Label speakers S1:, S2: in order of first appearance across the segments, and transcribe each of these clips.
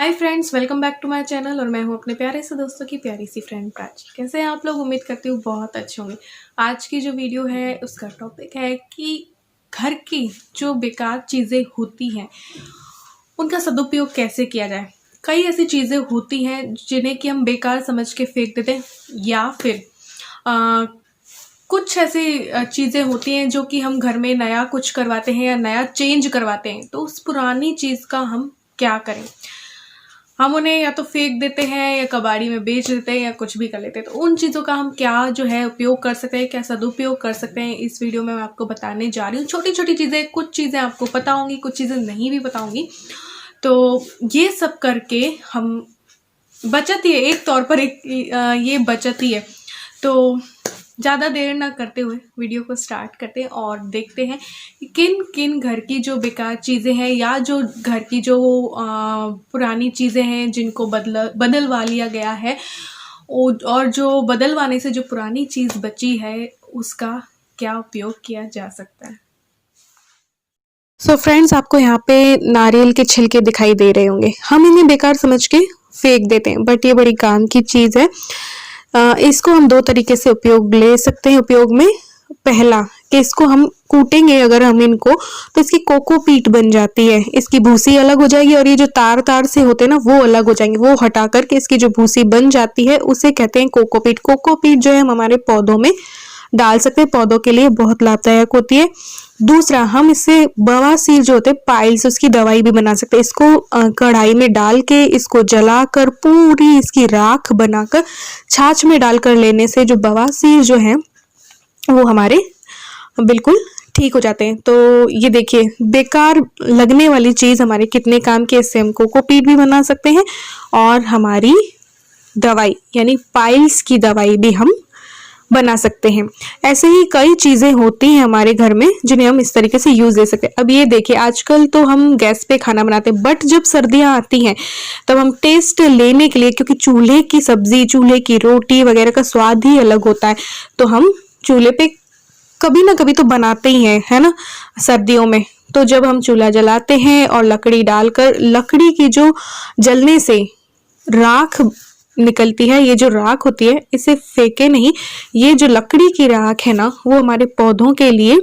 S1: Hi friends, welcome back to my channel. और मैं हूं अपने प्यारे से दोस्तों की प्यारी सी फ्रेंड प्राची। कैसे हैं आप लोग? उम्मीद करती हूँ बहुत अच्छे होंगे। आज की जो वीडियो है उसका टॉपिक है कि घर की जो बेकार चीज़ें होती हैं उनका सदुपयोग कैसे किया जाए। कई ऐसी चीज़ें होती हैं जिन्हें कि हम बेकार समझ के फेंक देते हैं, या फिर कुछ ऐसी चीज़ें होती हैं जो कि हम घर में नया कुछ करवाते हैं या नया चेंज करवाते हैं, तो उस पुरानी चीज़ का हम क्या करें। हम उन्हें या तो फेंक देते हैं या कबाड़ी में बेच देते हैं या कुछ भी कर लेते हैं। तो उन चीज़ों का हम क्या जो है उपयोग कर सकते हैं, क्या सदुपयोग कर सकते हैं, इस वीडियो में मैं आपको बताने जा रही हूँ। छोटी छोटी चीज़ें, कुछ चीज़ें आपको पता होंगी, कुछ चीज़ें नहीं भी पता होंगी। तो ये सब करके हम बचत ही है, एक तौर पर ये बचत ही है। तो ज़्यादा देर ना करते हुए वीडियो को स्टार्ट करते हैं और देखते हैं कि किन किन घर की जो बेकार चीज़ें हैं या जो घर की जो पुरानी चीज़ें हैं जिनको बदलवा लिया गया है, और जो बदलवाने से जो पुरानी चीज़ बची है उसका क्या उपयोग किया जा सकता है। सो फ्रेंड्स, आपको यहाँ पे नारियल के छिलके दिखाई दे रहे होंगे। हम इन्हें बेकार समझ के फेंक देते हैं, बट ये बड़ी काम की चीज़ है। इसको हम दो तरीके से उपयोग ले सकते हैं। उपयोग में पहला कि इसको हम कूटेंगे अगर हम इनको, तो इसकी कोकोपीट बन जाती है। इसकी भूसी अलग हो जाएगी और ये जो तार तार से होते हैं ना, वो अलग हो जाएंगे। वो हटा करके इसकी जो भूसी बन जाती है उसे कहते हैं कोकोपीट। कोकोपीट जो है हम हमारे पौधों में डाल सकते हैं, पौधों के लिए बहुत लाभदायक होती है। दूसरा, हम इससे बवासीर जो होते हैं, पाइल्स, उसकी दवाई भी बना सकते हैं। इसको कढ़ाई में डाल के इसको जलाकर पूरी इसकी राख बनाकर छाछ में डालकर लेने से जो बवासीर जो है वो हमारे बिल्कुल ठीक हो जाते हैं। तो ये देखिए, बेकार लगने वाली चीज़ हमारे कितने काम की। इससे हम कोकोपीट भी बना सकते हैं और हमारी दवाई यानी पाइल्स की दवाई भी हम बना सकते हैं। ऐसे ही कई चीज़ें होती हैं हमारे घर में जिन्हें हम इस तरीके से यूज़ दे सकते हैं। अब ये देखिए, आजकल तो हम गैस पे खाना बनाते हैं, बट जब सर्दियाँ आती हैं तब हम टेस्ट लेने के लिए, क्योंकि चूल्हे की सब्जी, चूल्हे की रोटी वगैरह का स्वाद ही अलग होता है, तो हम चूल्हे पे कभी ना कभी तो बनाते ही हैं, है ना, सर्दियों में। तो जब हम चूल्हा जलाते हैं और लकड़ी डालकर, लकड़ी की जो जलने से राख निकलती है, ये जो राख होती है इसे फेंके नहीं। ये जो लकड़ी की राख है ना, वो हमारे पौधों के लिए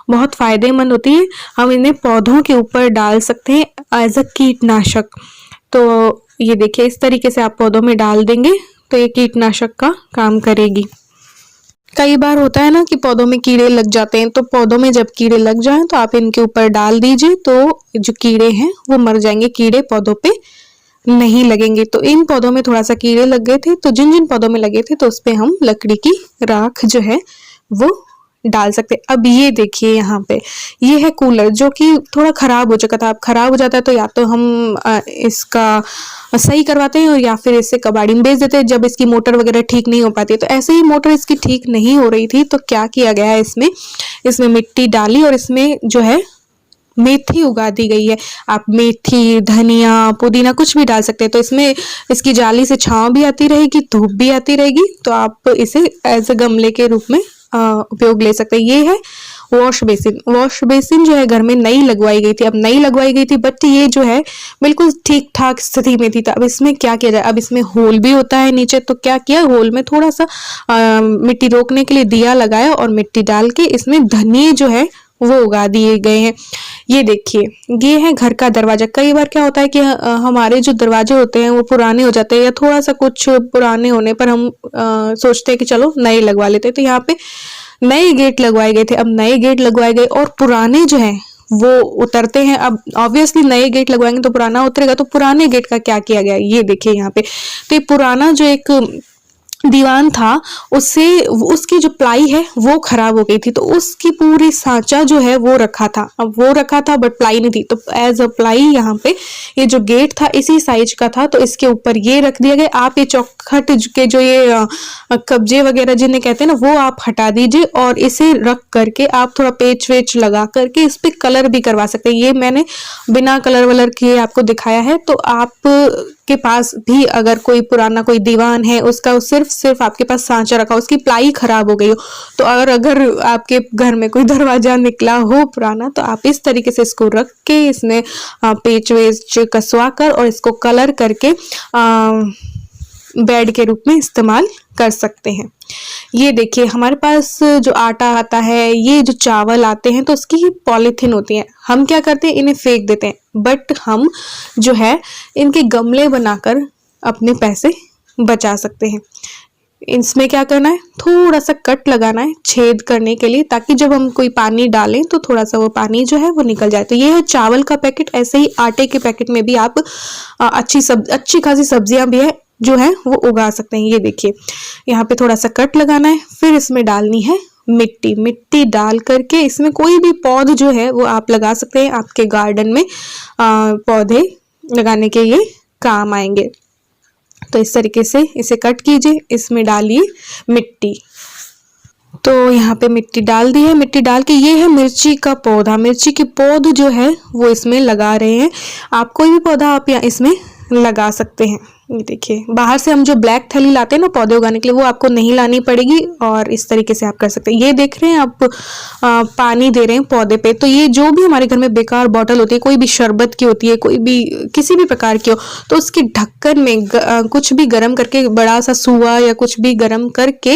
S1: बहुत फायदेमंद होती है। हम इन्हें पौधों के ऊपर डाल सकते हैं एज अ कीटनाशक। तो ये देखिए, इस तरीके से आप पौधों में डाल देंगे तो ये कीटनाशक का काम करेगी। कई बार होता है ना कि पौधों में कीड़े लग जाते हैं, तो पौधों में जब कीड़े लग जाएं तो आप इनके ऊपर डाल दीजिए, तो जो कीड़े हैं वो मर जाएंगे, कीड़े पौधों पे नहीं लगेंगे। तो इन पौधों में थोड़ा सा कीड़े लग गए थे, तो जिन जिन पौधों में लगे थे तो उस पे हम लकड़ी की राख जो है वो डाल सकते। अब ये देखिए, यहाँ पे ये है कूलर जो कि थोड़ा खराब हो चुका था। अब खराब हो जाता है तो या तो हम इसका सही करवाते हैं और या फिर इससे कबाड़ी में बेच देते हैं जब इसकी मोटर वगैरह ठीक नहीं हो पाती है। तो ऐसे ही मोटर इसकी ठीक नहीं हो रही थी, तो क्या किया गया है, इसमें मिट्टी डाली और इसमें जो है मेथी उगा दी गई है। आप मेथी, धनिया, पुदीना कुछ भी डाल सकते हैं। तो इसमें इसकी जाली से छांव भी आती रहेगी, धूप भी आती रहेगी, तो आप इसे एज अ गमले के रूप में उपयोग ले सकते हैं। ये है वॉश बेसिन। वॉश बेसिन जो है घर में नई लगवाई गई थी, अब नई लगवाई गई थी, बट ये जो है बिल्कुल ठीक ठाक स्थिति में थी। तो अब इसमें क्या किया जाए, अब इसमें होल भी होता है नीचे, तो क्या किया, होल में थोड़ा सा मिट्टी रोकने के लिए दिया लगाया और मिट्टी डाल के इसमें धनिये जो है वो उगा दिए गए हैं। ये देखिए, ये है घर का दरवाजा। कई बार क्या होता है कि हमारे जो दरवाजे होते हैं वो पुराने हो जाते हैं, या थोड़ा सा कुछ पुराने होने पर हम सोचते हैं कि चलो नए लगवा लेते हैं। तो यहाँ पे नए गेट लगवाए गए थे। अब नए गेट लगवाए गए और पुराने जो हैं वो उतरते हैं। अब ऑब्वियसली नए गेट लगवाएंगे तो पुराना उतरेगा, तो पुराने गेट का क्या किया गया, ये देखिए यहाँ पे। तो ये पुराना जो एक दीवान था, उससे उसकी जो प्लाई है वो खराब हो गई थी, तो उसकी पूरी सांचा जो है वो रखा था। अब वो रखा था बट प्लाई नहीं थी, तो एज अ प्लाई यहाँ पे ये जो गेट था इसी साइज का था, तो इसके ऊपर ये रख दिया गया। आप ये चौखट के जो ये कब्जे वगैरह जिन्हें कहते हैं ना, वो आप हटा दीजिए और इसे रख करके आप थोड़ा पेच वेच लगा करके इस पे कलर भी करवा सकते हैं। ये मैंने बिना कलर वलर किए आपको दिखाया है। तो आप के पास भी अगर कोई पुराना कोई दीवान है, उसका सिर्फ आपके पास सांचा रखा, उसकी प्लाई खराब हो गई हो, तो अगर आपके घर में कोई दरवाजा निकला हो पुराना, तो आप इस तरीके से इसको रख के इसमें पेच वेच कसवा कर और इसको कलर करके बेड के रूप में इस्तेमाल कर सकते हैं। ये देखिए हमारे पास जो आटा आता है, ये जो चावल आते हैं, तो उसकी पॉलीथीन होती है, हम क्या करते हैं इन्हें फेंक देते हैं, बट हम जो है इनके गमले बनाकर अपने पैसे बचा सकते हैं। इसमें क्या करना है, थोड़ा सा कट लगाना है छेद करने के लिए, ताकि जब हम कोई पानी डालें तो थोड़ा सा वो पानी जो है वो निकल जाए। तो ये है चावल का पैकेट। ऐसे ही आटे के पैकेट में भी आप अच्छी खासी सब्जियां भी है जो है वो उगा सकते हैं। ये देखिए यहाँ पे थोड़ा सा कट लगाना है, फिर इसमें डालनी है मिट्टी डाल करके इसमें कोई भी पौध जो है वो आप लगा सकते हैं। आपके गार्डन में पौधे लगाने के ये काम आएंगे। तो इस तरीके से इसे कट कीजिए, इसमें डालिए मिट्टी। तो यहाँ पे मिट्टी डाल दी है। मिट्टी डाल के ये है मिर्ची का पौधा, मिर्ची की पौध जो है वो इसमें लगा रहे हैं। आप कोई भी पौधा आप यहाँ इसमें लगा सकते हैं। ये देखिए बाहर से हम जो ब्लैक थैली लाते हैं ना पौधे उगाने के लिए, वो आपको नहीं लानी पड़ेगी और इस तरीके से आप कर सकते हैं। ये देख रहे हैं आप पानी दे रहे हैं पौधे पे। तो ये जो भी हमारे घर में बेकार बॉटल होती है, कोई भी शरबत की होती है, कोई भी किसी भी प्रकार की हो, तो उसके ढक्कन में कुछ भी गर्म करके, बड़ा सा सुआ या कुछ भी गर्म करके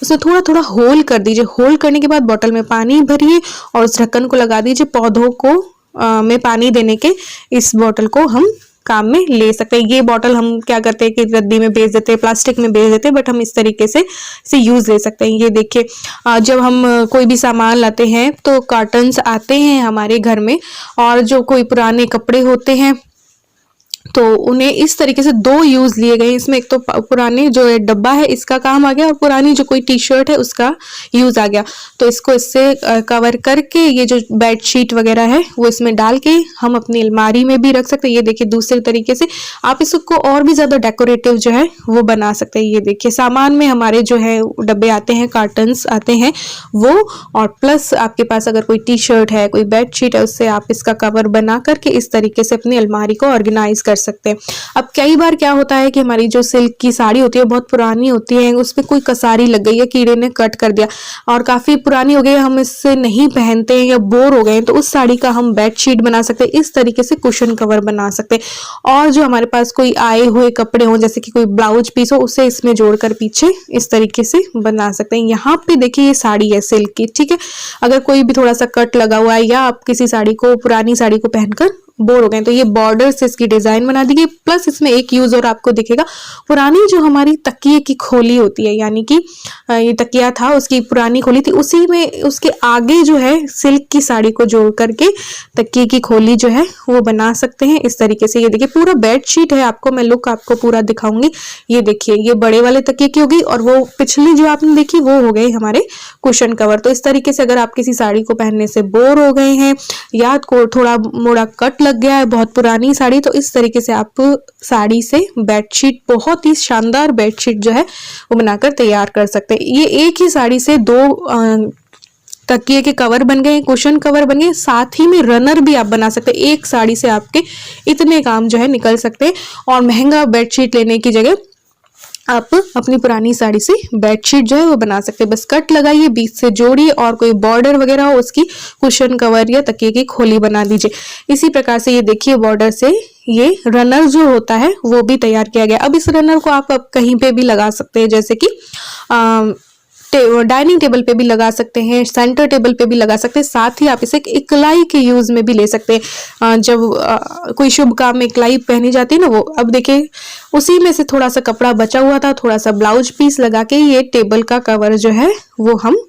S1: उसमें थोड़ा थोड़ा होल कर दीजिए। होल करने के बाद बॉटल में पानी भरिए और उस ढक्कन को लगा दीजिए। पौधों को में पानी देने के इस बॉटल को हम काम में ले सकते हैं। ये बॉटल हम क्या करते हैं कि रद्दी में बेच देते हैं, प्लास्टिक में बेच देते हैं, बट हम इस तरीके से इसे यूज ले सकते हैं। ये देखिए जब हम कोई भी सामान लाते हैं तो कार्टन्स आते हैं हमारे घर में, और जो कोई पुराने कपड़े होते हैं तो उन्हें इस तरीके से दो यूज लिए गए। इसमें एक तो पुराने जो डब्बा है इसका काम आ गया, और पुरानी जो कोई टी शर्ट है उसका यूज आ गया। तो इसको इससे कवर करके ये जो बेड शीट वगैरह है वो इसमें डाल के हम अपनी अलमारी में भी रख सकते हैं। ये देखिए दूसरे तरीके से आप इसको और भी ज्यादा डेकोरेटिव जो है वो बना सकते हैं। ये देखिए सामान में हमारे जो है डब्बे आते हैं, कार्टन्स आते हैं वो, और प्लस आपके पास अगर कोई टी शर्ट है, कोई बेड शीट है, उससे आप इसका कवर बना करके इस तरीके से अपनी अलमारी को ऑर्गेनाइज कर सकते हैं। अब कई बार क्या होता है कि हमारी जो सिल्क की साड़ी होती है बहुत पुरानी होती है, उसमें कोई कसारी लग गई है, कीड़े ने कट कर दिया और काफी पुरानी हो गई है, हम इससे नहीं पहनते हैं या बोर हो गए हैं, तो उस साड़ी का हम बेड शीट बना सकते हैं। इस तरीके से कुशन कवर बना सकते हैं। और जो हमारे पास कोई आए हुए कपड़े हो, जैसे कि कोई ब्लाउज पीस हो, उसे इसमें जोड़कर पीछे इस तरीके से बना सकते हैं। यहाँ पे देखिए ये साड़ी है सिल्क की, ठीक है। अगर कोई भी थोड़ा सा कट लगा हुआ है या आप किसी साड़ी को, पुरानी साड़ी को पहनकर बोर हो गए, तो ये बॉर्डर से इसकी डिजाइन बना दी गई। प्लस इसमें एक यूज और आपको दिखेगा, पुरानी जो हमारी तकिए की खोली होती है, यानी कि ये तकिया था उसकी पुरानी खोली थी, उसी में उसके आगे जो है सिल्क की साड़ी को जोड़ करके तकिए की खोली जो है वो बना सकते हैं इस तरीके से। ये देखिए पूरा बेड शीट है, आपको मैं लुक आपको पूरा दिखाऊंगी। ये देखिए ये बड़े वाले तकिए की होगी, और वो पिछली जो आपने देखी वो हो गए हमारे कुशन कवर। तो इस तरीके से अगर आप किसी साड़ी को पहनने से बोर हो गए हैं या को थोड़ा मोड़ा कट लग गया है, बहुत पुरानी साड़ी, तो इस तरीके से आप साड़ी से बेडशीट, बहुत ही शानदार बेडशीट जो है वो बनाकर तैयार कर सकते हैं। ये एक ही साड़ी से दो तकिए के कवर बन गए, कुशन कवर बन गए, साथ ही में रनर भी आप बना सकते हैं। एक साड़ी से आपके इतने काम जो है निकल सकते हैं, और महंगा बेडशीट लेने की जगह आप अपनी पुरानी साड़ी से बेडशीट जो है वो बना सकते हैं। बस कट लगाइए, बीच से जोड़िए, और कोई बॉर्डर वगैरह हो उसकी कुशन कवर या तकिए की खोली बना दीजिए। इसी प्रकार से ये देखिए बॉर्डर से ये रनर जो होता है वो भी तैयार किया गया। अब इस रनर को आप कहीं पे भी लगा सकते हैं, जैसे कि डाइनिंग टेबल पे भी लगा सकते हैं, सेंटर टेबल पे भी लगा सकते हैं। साथ ही आप इसे इकलाई के यूज में भी ले सकते हैं। जब कोई शुभ काम में इकलाई पहनी जाती है ना, वो अब देखिए उसी में से थोड़ा सा कपड़ा बचा हुआ था, थोड़ा सा ब्लाउज पीस लगा के ये टेबल का कवर जो है वो हम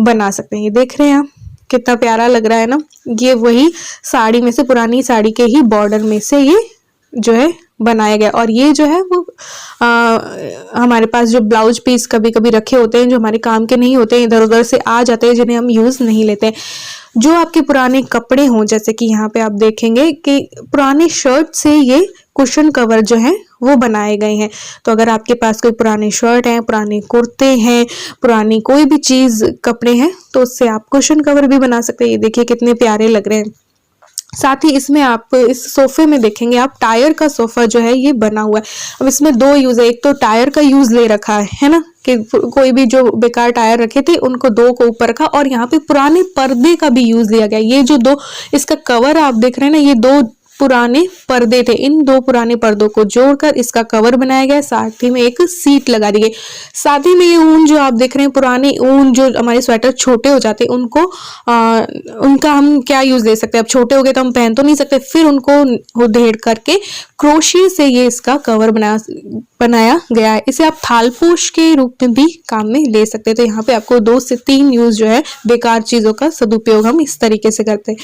S1: बना सकते हैं। ये देख रहे हैं आप कितना प्यारा लग रहा है ना। ये वही साड़ी में से, पुरानी साड़ी के ही बॉर्डर में से ये जो है बनाया गया। और ये जो है वो हमारे पास जो ब्लाउज पीस कभी कभी रखे होते हैं जो हमारे काम के नहीं होते हैं, इधर उधर से आ जाते हैं, जिन्हें हम यूज नहीं लेते हैं। जो आपके पुराने कपड़े हों, जैसे कि यहाँ पे आप देखेंगे कि पुराने शर्ट से ये कुशन कवर जो है वो बनाए गए हैं। तो अगर आपके पास कोई पुराने शर्ट हैं, पुराने कुर्ते हैं, पुरानी कोई भी चीज कपड़े हैं, तो उससे आप कुशन कवर भी बना सकते हैं। ये देखिए कितने प्यारे लग रहे हैं। साथ ही इसमें आप इस सोफे में देखेंगे आप टायर का सोफा जो है ये बना हुआ है। अब इसमें दो यूज है, एक तो टायर का यूज ले रखा है ना, कि कोई भी जो बेकार टायर रखे थे उनको दो को ऊपर रखा, और यहाँ पे पुराने पर्दे का भी यूज लिया गया। ये जो दो इसका कवर आप देख रहे हैं ना, ये दो पुराने पर्दे थे, इन दो पुराने पर्दों को जोड़कर इसका कवर बनाया गया है। साथ ही में एक सीट लगा दी गई। साथ ही में ये ऊन जो आप देख रहे हैं, पुरानी ऊन जो हमारे स्वेटर छोटे हो जाते हैं उनको उनका हम क्या यूज ले सकते हैं। अब छोटे हो गए तो हम पहन तो नहीं सकते, फिर उनको उधेड़ करके क्रोशिया से ये इसका कवर बनाया गया है। इसे आप थालपोश के रूप में भी काम में ले सकते हैं। तो यहाँ पे आपको 2 से 3 यूज जो है बेकार चीजों का सदुपयोग हम इस तरीके से करते हैं।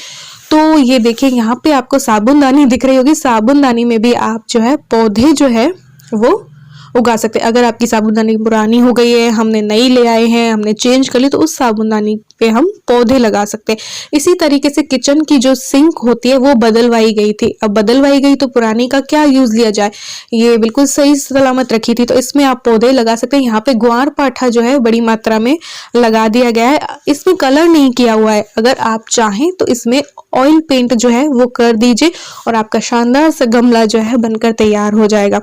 S1: तो ये देखिए यहाँ पे आपको साबुनदानी दिख रही होगी, साबुनदानी में भी आप जो है पौधे जो है वो उगा सकते हैं। अगर आपकी साबुनदानी पुरानी हो गई है, हमने नई ले आए हैं, हमने चेंज कर ली, तो उस साबुनदानी पे हम पौधे लगा सकते हैं। इसी तरीके से किचन की जो सिंक होती है वो बदलवाई गई थी। अब बदलवाई गई तो पुरानी का क्या यूज लिया जाए, ये बिल्कुल सही सलामत रखी थी, तो इसमें आप पौधे लगा सकते हैं। यहाँ पे ग्वार पाठा जो है बड़ी मात्रा में लगा दिया गया है। इसमें कलर नहीं किया हुआ है, अगर आप चाहें तो इसमें ऑयल पेंट जो है वो कर दीजिए और आपका शानदार सा गमला जो है बनकर तैयार हो जाएगा।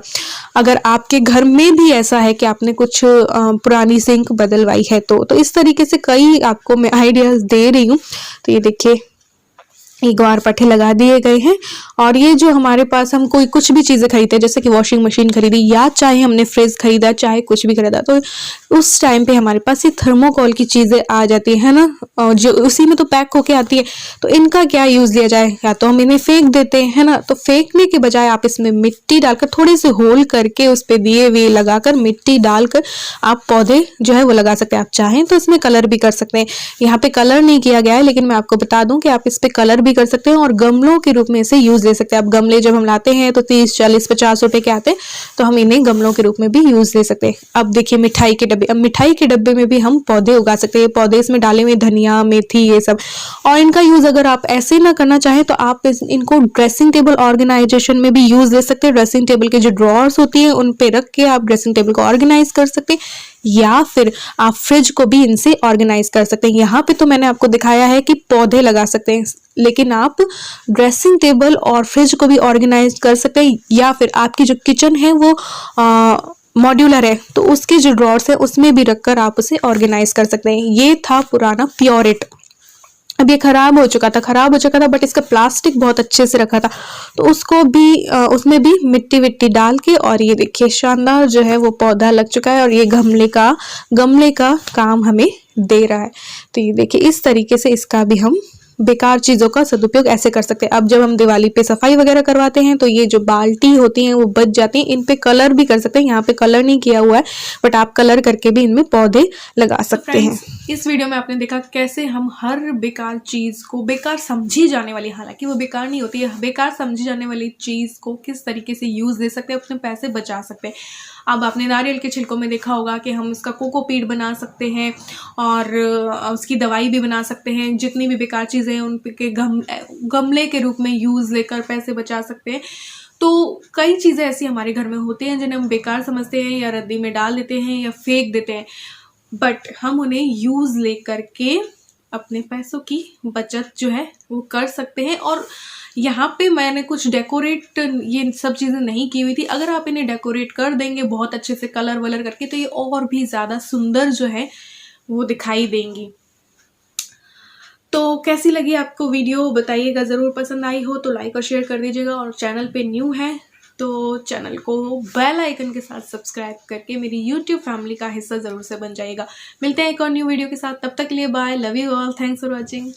S1: अगर आपके घर में भी ऐसा है कि आपने कुछ पुरानी सिंक बदलवाई है तो इस तरीके से कई आपको मैं आइडियाज दे रही हूँ। तो ये देखिए ये ग्वार पट्टे लगा दिए गए हैं। और ये जो हमारे पास हम कोई कुछ भी चीज़ें खरीदते हैं, जैसे कि वॉशिंग मशीन खरीदी या चाहे हमने फ्रिज खरीदा, चाहे कुछ भी खरीदा, तो उस टाइम पे हमारे पास ये थर्मोकोल की चीज़ें आ जाती है ना, और जो उसी में तो पैक होके आती है। तो इनका क्या यूज़ लिया जाए, या तो हम इन्हें फेंक देते हैं ना, तो फेंकने के बजाय आप इसमें मिट्टी डालकर थोड़े से होल करके उस पर दिए वे लगाकर मिट्टी डालकर आप पौधे जो है वो लगा सकते हैं। आप चाहें तो इसमें कलर भी कर सकते हैं। यहाँ पे कलर नहीं किया गया है, लेकिन मैं आपको बता दूं कि आप इस पे कलर भी कर सकते हैं और गमलों के रूप में इसे यूज ले सकते हैं। अब गमले जब हम लाते हैं तो 30, 40, 50 रुपए के आते हैं, तो हम इन्हें गमलों के रूप में भी यूज ले सकते हैं। अब देखिए मिठाई के डब्बे, अब मिठाई के डब्बे में भी हम पौधे उगा सकते हैं। पौधे इसमें डाले हुए धनिया, मेथी, ये सब। और इनका यूज अगर आप ऐसे ना करना चाहें तो आप इनको ड्रेसिंग टेबल ऑर्गेनाइजेशन में भी यूज ले सकते हैं। ड्रेसिंग टेबल के जो ड्रॉर्स होती है उन पे रख के आप ड्रेसिंग टेबल को ऑर्गेनाइज कर सकते हैं, या फिर आप फ्रिज को भी इनसे ऑर्गेनाइज कर सकते हैं। यहाँ पे तो मैंने आपको दिखाया है कि पौधे लगा सकते हैं, लेकिन आप ड्रेसिंग टेबल और फ्रिज को भी ऑर्गेनाइज कर सकते हैं, या फिर आपकी जो किचन है वो मॉड्यूलर है तो उसके जो ड्रॉर्स है उसमें भी रखकर आप उसे ऑर्गेनाइज कर सकते हैं। ये था पुराना प्योरिट। अब ये खराब हो चुका था, बट इसका प्लास्टिक बहुत अच्छे से रखा था, तो उसको भी उसमें भी मिट्टी विट्टी डाल के, और ये देखिए शानदार जो है वो पौधा लग चुका है और ये गमले का काम हमें दे रहा है। तो ये देखिए इस तरीके से इसका भी हम बेकार चीज़ों का सदुपयोग ऐसे कर सकते हैं। अब जब हम दिवाली पे सफाई वगैरह करवाते हैं तो ये जो बाल्टी होती हैं वो बच जाती हैं, इन पे कलर भी कर सकते हैं। यहाँ पे कलर नहीं किया हुआ है, बट आप कलर करके भी इनमें पौधे लगा सकते हैं। इस वीडियो में आपने देखा कैसे हम हर बेकार चीज़ को, बेकार समझी जाने वाली, हालांकि वो बेकार नहीं होती है, बेकार समझी जाने वाली चीज़ को किस तरीके से यूज़ दे सकते हैं, अपने पैसे बचा सकते हैं। अब आपने नारियल के छिलकों में देखा होगा कि हम उसका कोकोपीट बना सकते हैं और उसकी दवाई भी बना सकते हैं। जितनी भी बेकार चीज़ें हैं उन के गमले के रूप में यूज़ लेकर पैसे बचा सकते हैं। तो कई चीज़ें ऐसी हमारे घर में होती हैं जिन्हें हम बेकार समझते हैं या रद्दी में डाल देते हैं या फेंक देते हैं, बट हम उन्हें यूज़ ले करके अपने पैसों की बचत जो है वो कर सकते हैं। और यहाँ पे मैंने कुछ डेकोरेट ये सब चीज़ें नहीं की हुई थी। अगर आप इन्हें डेकोरेट कर देंगे बहुत अच्छे से कलर वलर करके तो ये और भी ज़्यादा सुंदर जो है वो दिखाई देंगी। तो कैसी लगी आपको वीडियो बताइएगा, ज़रूर पसंद आई हो तो लाइक और शेयर कर दीजिएगा, और चैनल पे न्यू है तो चैनल को बेल आइकन के साथ सब्सक्राइब करके मेरी यूट्यूब फैमिली का हिस्सा ज़रूर से बन जाइएगा। मिलते हैं एक और न्यू वीडियो के साथ, तब तक के लिए bye, love you all, thanks for watching.